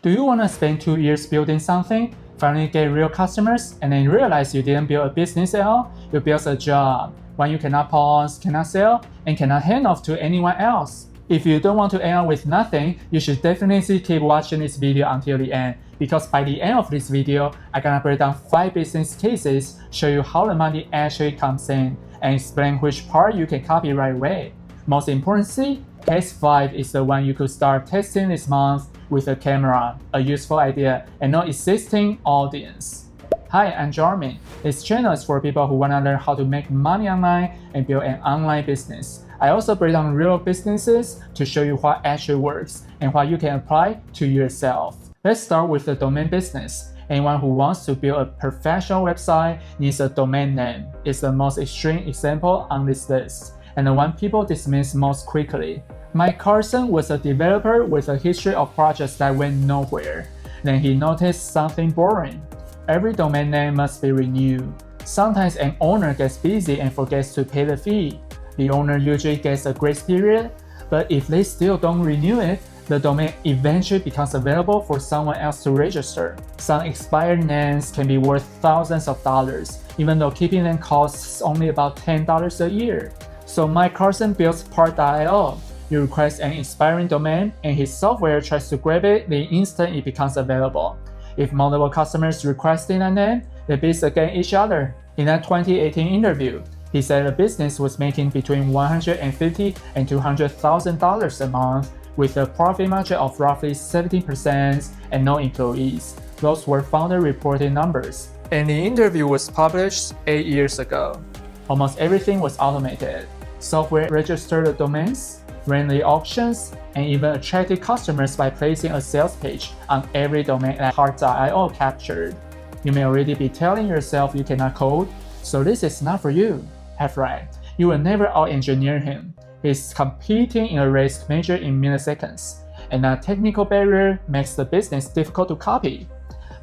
Do you want to spend 2 years building something, finally get real customers, and then realize you didn't build a business at all? You built a job, one you cannot pause, cannot sell, and cannot hand off to anyone else. If you don't want to end up with nothing, you should definitely keep watching this video until the end, because by the end of this video, I'm gonna break down 5 business cases, show you how the money actually comes in, and explain which part you can copy right away. Most importantly, case 5 is the one you could start testing this month with a camera, a useful idea, and no existing audience. Hi, I'm Jiaming. This channel is for people who want to learn how to make money online and build an online business. I also break down real businesses to show you what actually works and what you can apply to yourself. Let's start with the domain business. Anyone who wants to build a professional website needs a domain name. It's the most extreme example on this list, and the one people dismiss most quickly. Carson was a developer with a history of projects that went nowhere. Then he noticed something boring. Every domain name must be renewed. Sometimes an owner gets busy and forgets to pay the fee. The owner usually gets a grace period, but if they still don't renew it, the domain eventually becomes available for someone else to register. Some expired names can be worth thousands of dollars, even though keeping them costs only about $10 a year. So Carson builds Part.io. You request an expiring domain, and his software tries to grab it the instant it becomes available. If multiple customers requesting a name, they bid against each other. In a 2018 interview, he said the business was making between $150,000 and $200,000 a month, with a profit margin of roughly 17% and no employees. Those were founder-reported numbers. And the interview was published 8 years ago. Almost everything was automated. Software registered the domains, ran the auctions, and even attracted customers by placing a sales page on every domain that Part.io captured. You may already be telling yourself you cannot code, so this is not for you. Have right, you will never out-engineer him. He's competing in a race measured in milliseconds, and that technical barrier makes the business difficult to copy.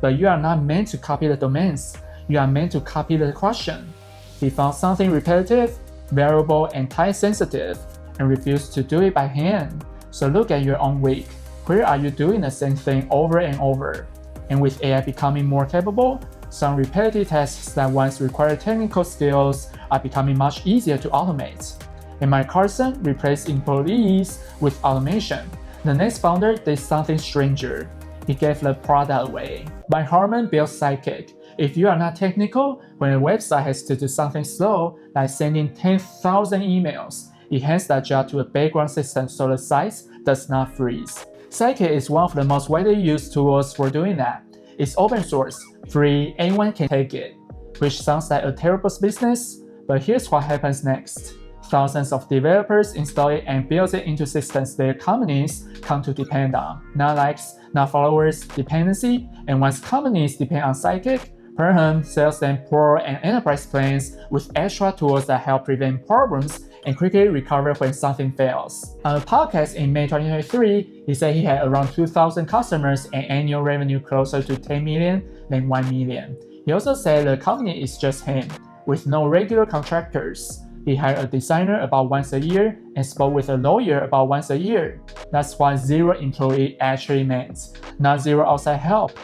But you are not meant to copy the domains, you are meant to copy the question. He found something repetitive, variable, and time-sensitive, and refused to do it by hand. So look at your own week. Where are you doing the same thing over and over? And with AI becoming more capable, some repetitive tasks that once required technical skills are becoming much easier to automate. And Carson replaced employees with automation. The next founder did something stranger. He gave the product away. Harman built Sidekiq. If you are not technical, when a website has to do something slow, like sending 10,000 emails, it hands that job to a background system so the site does not freeze. Sidekiq is one of the most widely used tools for doing that. It's open source, free, anyone can take it, which sounds like a terrible business, but here's what happens next. Thousands of developers install it and build it into systems their companies come to depend on. Not likes, not followers, dependency, and once companies depend on Sidekiq, Perham sells them pro and enterprise plans with extra tools that help prevent problems and quickly recover when something fails. On a podcast in May 2023, he said he had around 2,000 customers and annual revenue closer to 10 million than 1 million. He also said the company is just him, with no regular contractors. He hired a designer about once a year and spoke with a lawyer about once a year. That's what 0 employee actually meant, not 0 outside help.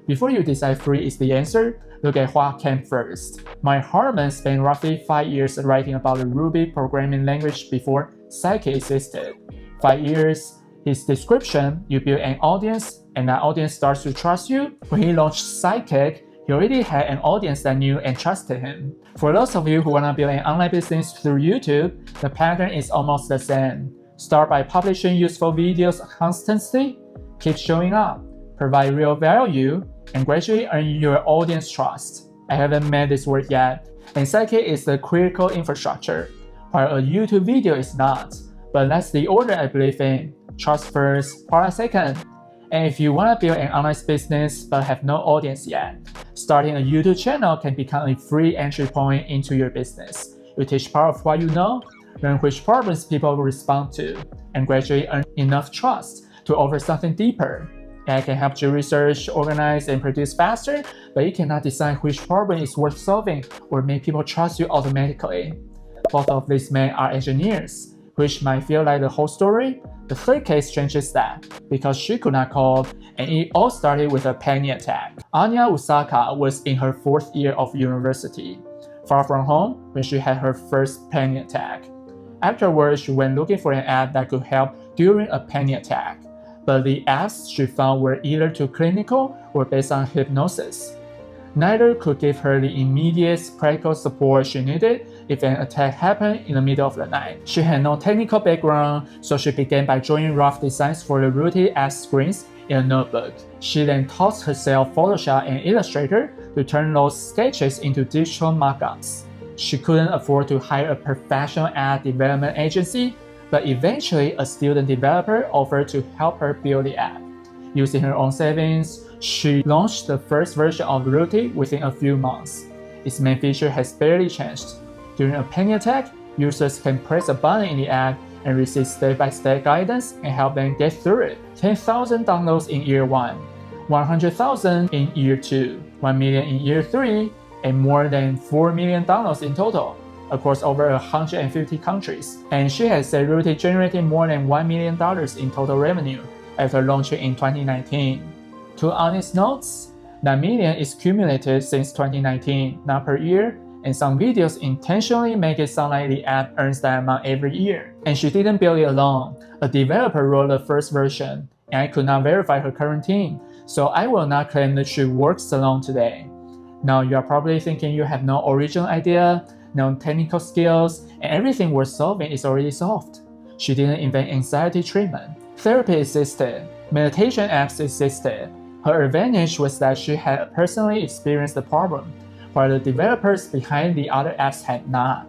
Before you decide free is the answer, look at what came first. Harman spent roughly 5 years writing about the Ruby programming language before Sidekiq existed. 5 years, his description, you build an audience and that audience starts to trust you. When he launched Sidekiq, he already had an audience that knew and trusted him. For those of you who want to build an online business through YouTube, the pattern is almost the same. Start by publishing useful videos constantly, keep showing up, provide real value, and gradually earn your audience trust. I haven't made this work yet, and Sidekiq is the critical infrastructure, while a YouTube video is not. But that's the order I believe in. Trust first, product second. And if you want to build an online business but have no audience yet, starting a YouTube channel can become a free entry point into your business. You teach part of what you know, learn which problems people respond to, and gradually earn enough trust to offer something deeper. AI can help you research, organize, and produce faster, but it cannot decide which problem is worth solving or make people trust you automatically. Both of these men are engineers, which might feel like the whole story, The third case changes that because she could not cope, and it all started with a panic attack. Anya Usaka was in her 4th year of university, far from home when she had her first panic attack. Afterwards, she went looking for an app that could help during a panic attack, but the apps she found were either too clinical or based on hypnosis. Neither could give her the immediate practical support she needed if an attack happened in the middle of the night. She had no technical background, so she began by drawing rough designs for the Ruti app screens in a notebook. She then taught herself Photoshop and Illustrator to turn those sketches into digital mockups. She couldn't afford to hire a professional app development agency, but eventually a student developer offered to help her build the app. Using her own savings, she launched the first version of Ruti within a few months. Its main feature has barely changed. During a panic attack, users can press a button in the app and receive step-by-step guidance and help them get through it. 10,000 downloads in year 1, 100,000 in year 2, 1 million in year 3, and more than 4 million downloads in total, across over 150 countries. And she has said Ruti generated more than $1 million in total revenue after launching in 2019. To honest notes, that million is cumulative since 2019, not per year, and some videos intentionally make it sound like the app earns that amount every year. And she didn't build it alone. A developer wrote the first version, and I could not verify her current team, so I will not claim that she works alone today. Now you are probably thinking you have no original idea, no technical skills, and everything we're solving is already solved. She didn't invent anxiety treatment. Therapy existed. Meditation apps existed. Her advantage was that she had personally experienced the problem, while the developers behind the other apps had not.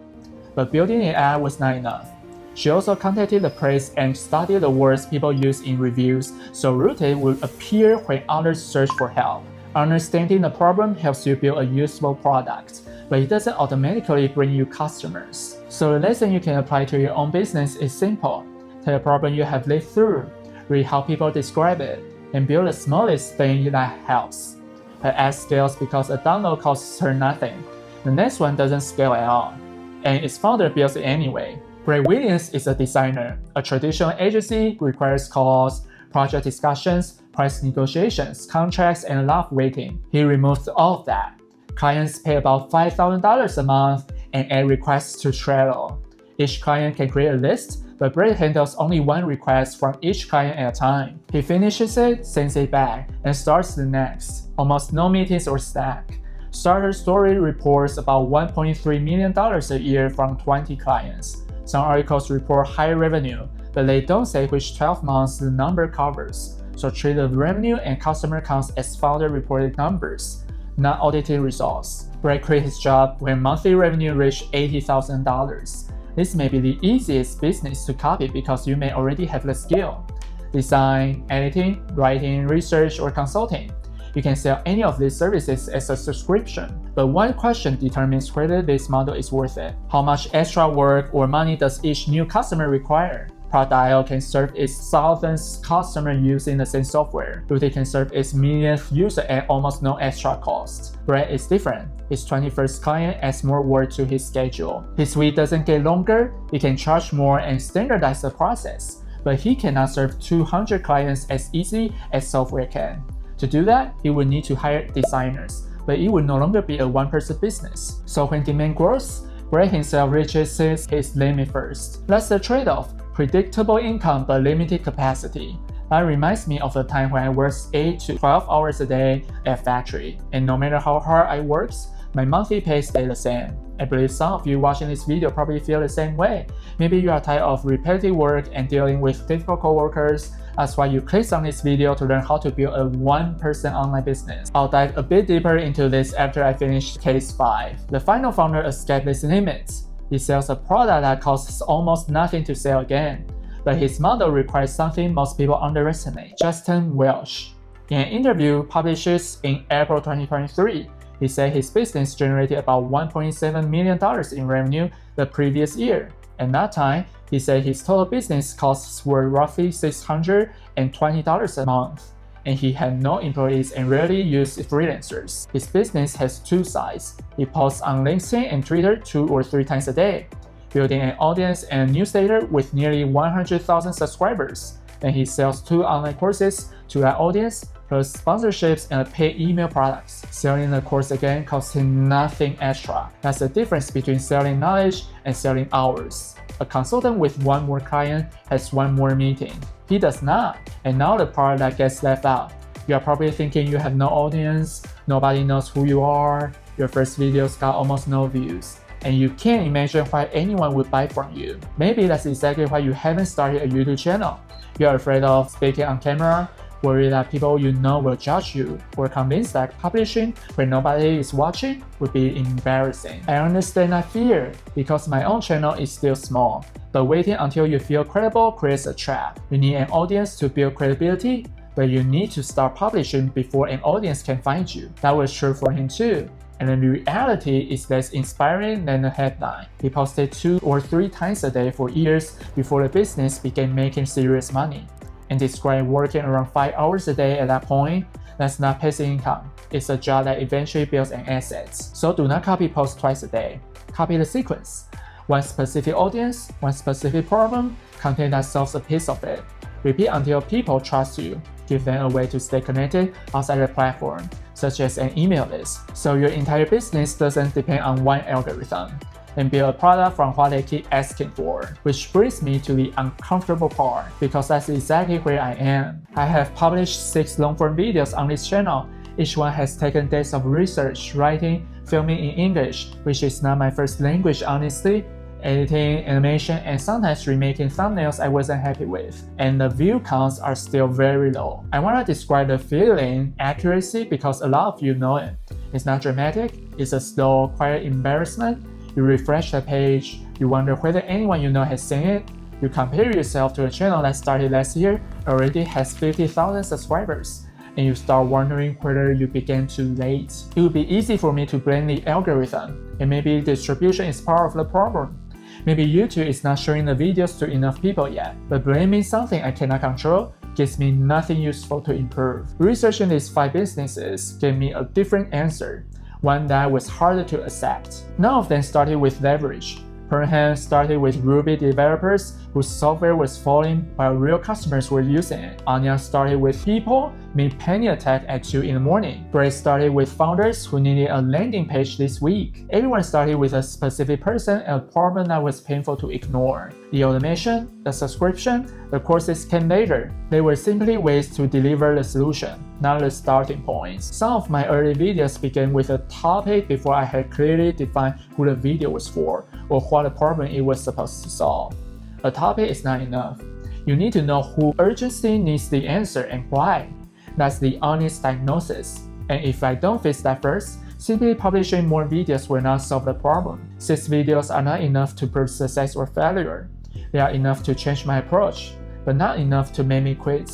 But building an app was not enough. She also contacted the press and studied the words people use in reviews so Ruti would appear when others search for help. Understanding the problem helps you build a useful product, but it doesn't automatically bring you customers. So the lesson you can apply to your own business is simple. Take a problem you have lived through, read how people describe it, and build the smallest thing that helps. Her app scales because a download costs her nothing. The next one doesn't scale at all, and its founder builds it anyway. Brad Williams is a designer. A traditional agency requires calls, project discussions, price negotiations, contracts, and a lot of waiting. He removed all of that. Clients pay about $5,000 a month and add requests to Trello. Each client can create a list, but Brad handles only one request from each client at a time. He finishes it, sends it back, and starts the next. Almost no meetings or stack. Starter Story reports about $1.3 million a year from 20 clients. Some articles report higher revenue, but they don't say which 12 months the number covers. So treat the revenue and customer counts as founder reported numbers, not audited results. Brad quit his job when monthly revenue reached $80,000. This may be the easiest business to copy because you may already have the skill. Design, editing, writing, research, or consulting. You can sell any of these services as a subscription. But one question determines whether this model is worth it. How much extra work or money does each new customer require? ProDial can serve its thousands customers using the same software. Ruti can serve its millionth user at almost no extra cost. Brad is different. His 21st client adds more work to his schedule. His suite doesn't get longer, he can charge more and standardize the process. But he cannot serve 200 clients as easy as software can. To do that, he would need to hire designers, but it would no longer be a one-person business. So when demand grows, Brad himself reaches his limit first. That's the trade-off. Predictable income but limited capacity. That reminds me of the time when I worked 8 to 12 hours a day at factory, and no matter how hard I worked, my monthly pay stayed the same. I believe some of you watching this video probably feel the same way. Maybe you are tired of repetitive work and dealing with difficult coworkers. That's why you clicked on this video to learn how to build a one-person online business. I'll dive a bit deeper into this after I finish case 5. The final founder escaped this limit. He sells a product that costs almost nothing to sell again, but his model requires something most people underestimate. Justin Welsh. In an interview published in April 2023, he said his business generated about $1.7 million in revenue the previous year. At that time, he said his total business costs were roughly $620 a month, and he had no employees and rarely used freelancers. His business has two sides. He posts on LinkedIn and Twitter 2 or 3 times a day. building an audience and a newsletter with nearly 100,000 subscribers. Then he sells 2 online courses to that audience, plus sponsorships and paid email products. Selling the course again costs him nothing extra. That's the difference between selling knowledge and selling hours. A consultant with 1 more client has 1 more meeting. He does not, and now the part that gets left out. You are probably thinking you have no audience, nobody knows who you are, your first videos got almost no views, and you can't imagine why anyone would buy from you. Maybe that's exactly why you haven't started a YouTube channel. You're afraid of speaking on camera, worried that people you know will judge you, or convinced that publishing when nobody is watching would be embarrassing. I understand that fear because my own channel is still small, but waiting until you feel credible creates a trap. You need an audience to build credibility, but you need to start publishing before an audience can find you. That was true for him too. And the reality is less inspiring than the headline. He posted 2 or 3 times a day for years before the business began making serious money, and described working around 5 hours a day at that point. That's not passive income. It's a job that eventually builds an asset. So do not copy post twice a day. Copy the sequence. One specific audience, one specific problem, content that solves a piece of it. Repeat until people trust you. Give them a way to stay connected outside the platform, such as an email list, so your entire business doesn't depend on one algorithm. And build a product from what they keep asking for. Which brings me to the uncomfortable part, because that's exactly where I am. I have published 6 long-form videos on this channel. Each one has taken days of research, writing, filming in English, which is not my first language honestly, editing, animation, and sometimes remaking thumbnails I wasn't happy with. And the view counts are still very low. I want to describe the feeling accuracy because a lot of you know it. It's not dramatic, it's a slow, quiet embarrassment. You refresh the page, you wonder whether anyone you know has seen it. You compare yourself to a channel that started last year, already has 50,000 subscribers, and you start wondering whether you began too late. It would be easy for me to blame the algorithm, and maybe distribution is part of the problem. Maybe YouTube is not showing the videos to enough people yet, but blaming something I cannot control gives me nothing useful to improve. Researching these 5 businesses gave me a different answer, one that was harder to accept. None of them started with leverage. Perham started with Ruby developers whose software was falling while real customers were using it. Anya started with people made panic attack at 2 in the morning. Brett started with founders who needed a landing page this week. Everyone started with a specific person and a problem that was painful to ignore. The automation, the subscription, the courses came later. They were simply ways to deliver the solution, not the starting points. Some of my early videos began with a topic before I had clearly defined who the video was for or what the problem it was supposed to solve. A topic is not enough. You need to know who urgently needs the answer and why. That's the honest diagnosis. And if I don't fix that first, simply publishing more videos will not solve the problem. 6 videos are not enough to prove success or failure. They are enough to change my approach, but not enough to make me quit.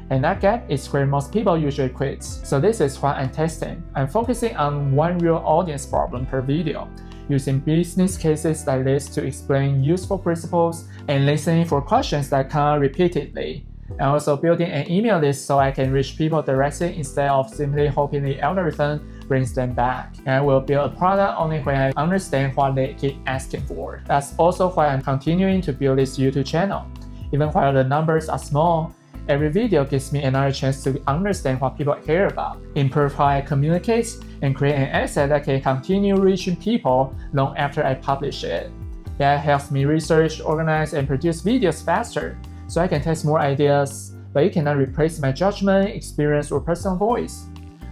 And that gap is where most people usually quit. So this is what I'm testing. I'm focusing on one real audience problem per video, using business cases like this to explain useful principles and listening for questions that come up repeatedly. I'm also building an email list so I can reach people directly instead of simply hoping the algorithm brings them back. And I will build a product only when I understand what they keep asking for. That's also why I'm continuing to build this YouTube channel. Even while the numbers are small, every video gives me another chance to understand what people care about, improve how I communicate, and create an asset that can continue reaching people long after I publish it. That helps me research, organize, and produce videos faster, so I can test more ideas, but it cannot replace my judgment, experience, or personal voice.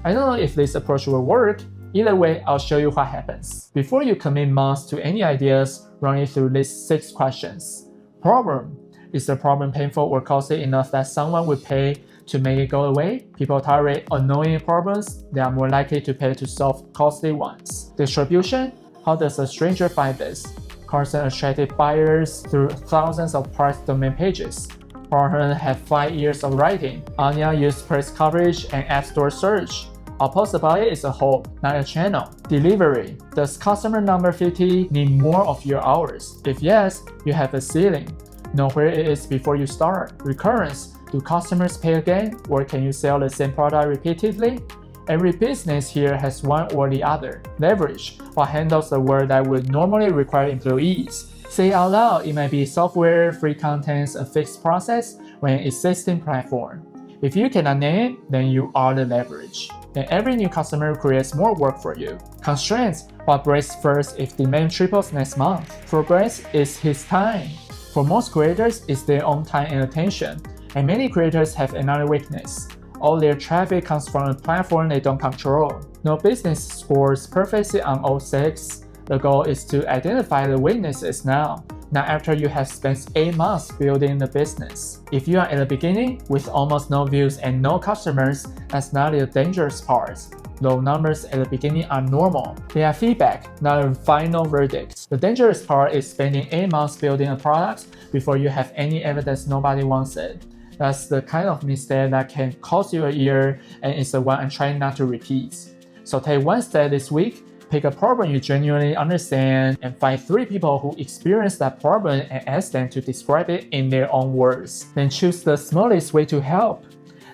I don't know if this approach will work. Either way, I'll show you what happens. Before you commit months to any ideas, run it through these 6 questions. Problem. Is the problem painful or costly enough that someone would pay to make it go away? People tolerate annoying problems. They are more likely to pay to solve costly ones. Distribution. How does a stranger find this? Carson attracted buyers through thousands of press domain pages. Perham had 5 years of writing. Anya used press coverage and app store search. I'll post about it as a whole, not a channel. Delivery. Does customer number 50 need more of your hours? If yes, you have a ceiling. Know where it is before you start. Recurrence. Do customers pay again, or can you sell the same product repeatedly? Every business here has one or the other. Leverage. What handles the work that would normally require employees? Say it out loud, it might be software, free contents, a fixed process, or an existing platform. If you cannot name it, then you are the leverage. Then every new customer creates more work for you. Constraints: what breaks first if demand triples next month? For Brett, it's his time. For most creators, it's their own time and attention. And many creators have another weakness. All their traffic comes from a platform they don't control. No business scores perfectly on all 6. The goal is to identify the weaknesses now, not after you have spent 8 months building the business. If you are at the beginning with almost no views and no customers, that's not the dangerous part. Low numbers at the beginning are normal. They are feedback, not a final verdict. The dangerous part is spending 8 months building a product before you have any evidence nobody wants it. That's the kind of mistake that can cost you a year, and it's the one I'm trying not to repeat. So take one step this week. Pick a problem you genuinely understand and find 3 people who experience that problem and ask them to describe it in their own words. Then choose the smallest way to help.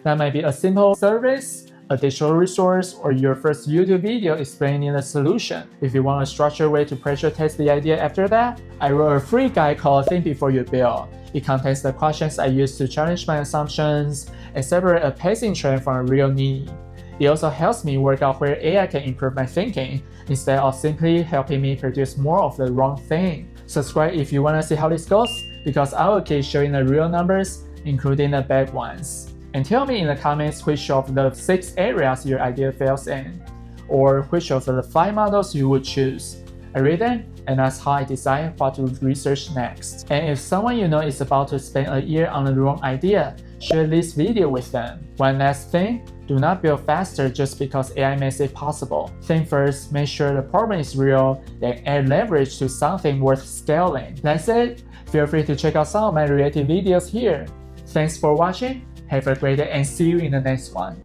That might be a simple service, a digital resource, or your first YouTube video explaining the solution. If you want a structured way to pressure test the idea after that, I wrote a free guide called Think Before You Build. It contains the questions I use to challenge my assumptions and separate a passing trend from a real need. It also helps me work out where AI can improve my thinking instead of simply helping me produce more of the wrong thing. Subscribe if you want to see how this goes, because I will keep showing the real numbers, including the bad ones. And tell me in the comments which of the 6 areas your idea fails in, or which of the 5 models you would choose. I read them, and that's how I decide what to research next. And if someone you know is about to spend a year on the wrong idea, share this video with them. One last thing, do not build faster just because AI makes it possible. Think first, make sure the problem is real, then add leverage to something worth scaling. That's it. Feel free to check out some of my related videos here. Thanks for watching, have a great day, and see you in the next one.